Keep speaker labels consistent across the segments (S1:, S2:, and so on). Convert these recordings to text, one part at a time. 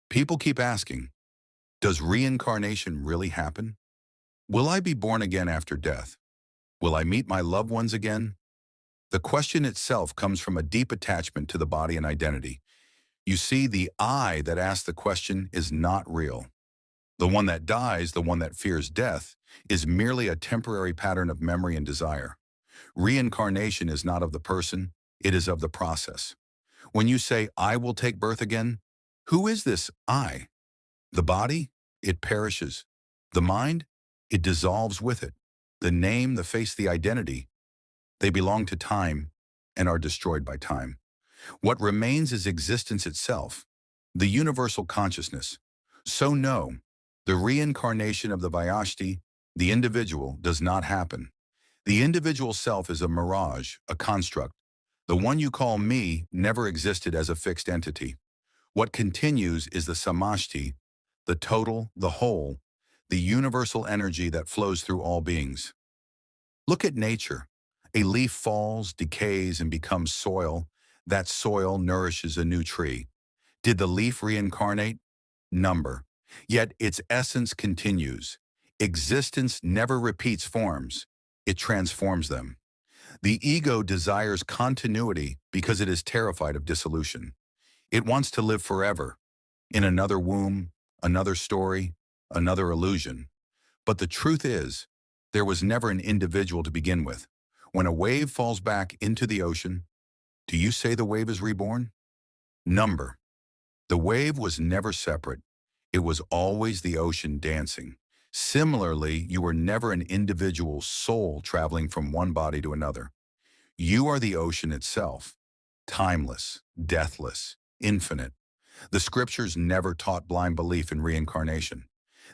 S1: People keep asking, does reincarnation really happen? Will I be born again after death? Will I meet my loved ones again? The question itself comes from a deep attachment to the body and identity. You see, the I that asks the question is not real. The one that dies, the one that fears death, is merely a temporary pattern of memory and desire. Reincarnation is not of the person, it is of the process. When you say, I will take birth again, who is this I? The body? It perishes. The mind? It dissolves with it. The name, the face, the identity, they belong to time and are destroyed by time. What remains is existence itself, the universal consciousness. So no, the reincarnation of the yashti, the individual, does not happen. The individual self is a mirage, a construct. The one you call me never existed as a fixed entity. What continues is the samashti, the total, the whole, the universal energy that flows through all beings. Look at nature. A leaf falls, decays, and becomes soil. That soil nourishes a new tree. Did the leaf reincarnate? Number. Yet its essence continues. Existence never repeats forms. It transforms them. The ego desires continuity because it is terrified of dissolution. It wants to live forever, in another womb, another story, another illusion. But the truth is, there was never an individual to begin with. When a wave falls back into the ocean, do you say the wave is reborn? Number. The wave was never separate. It was always the ocean dancing. Similarly, you were never an individual soul traveling from one body to another. You are the ocean itself, timeless, deathless, infinite. The scriptures never taught blind belief in reincarnation.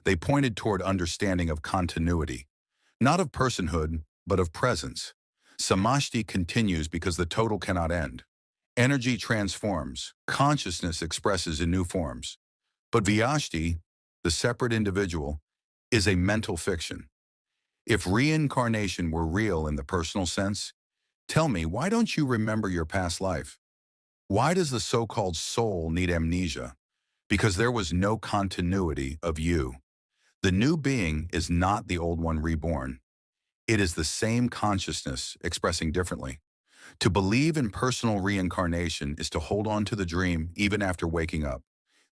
S1: They pointed toward understanding of continuity, not of personhood, but of presence. Samashti continues because the total cannot end. Energy transforms, consciousness expresses in new forms. But vyashti, the separate individual, is a mental fiction. If reincarnation were real in the personal sense, tell me, why don't you remember your past life? Why does the so-called soul need amnesia? Because there was no continuity of you. The new being is not the old one reborn. It is the same consciousness expressing differently. To believe in personal reincarnation is to hold on to the dream even after waking up.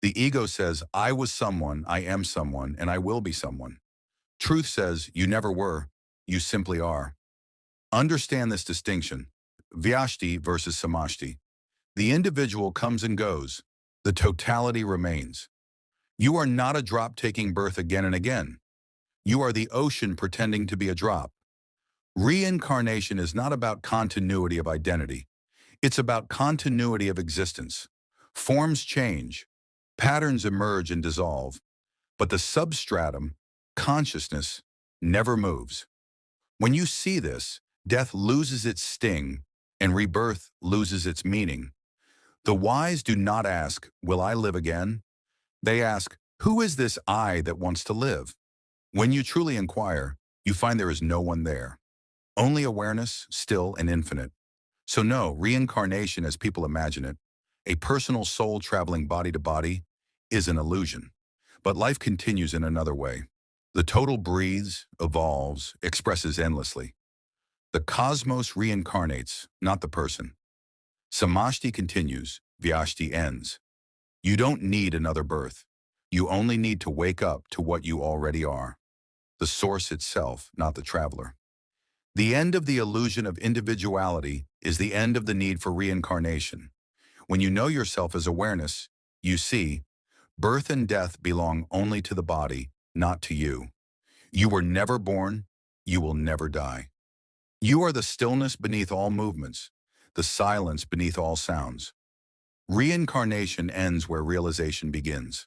S1: The ego says, I was someone, I am someone, and I will be someone. Truth says, you never were, you simply are. Understand this distinction, vyashti versus samashti. The individual comes and goes. The totality remains. You are not a drop taking birth again and again. You are the ocean pretending to be a drop. Reincarnation is not about continuity of identity. It's about continuity of existence. Forms change, patterns emerge and dissolve, but the substratum, consciousness, never moves. When you see this, death loses its sting and rebirth loses its meaning. The wise do not ask, will I live again? They ask, who is this I that wants to live? When you truly inquire, you find there is no one there. Only awareness, still and infinite. So no, reincarnation as people imagine it, a personal soul traveling body to body, is an illusion. But life continues in another way. The total breathes, evolves, expresses endlessly. The cosmos reincarnates, not the person. Samashti continues, vyashti ends. You don't need another birth. You only need to wake up to what you already are. The source itself, not the traveler. The end of the illusion of individuality is the end of the need for reincarnation. When you know yourself as awareness, you see, birth and death belong only to the body, not to you. You were never born, you will never die. You are the stillness beneath all movements, the silence beneath all sounds. Reincarnation ends where realization begins.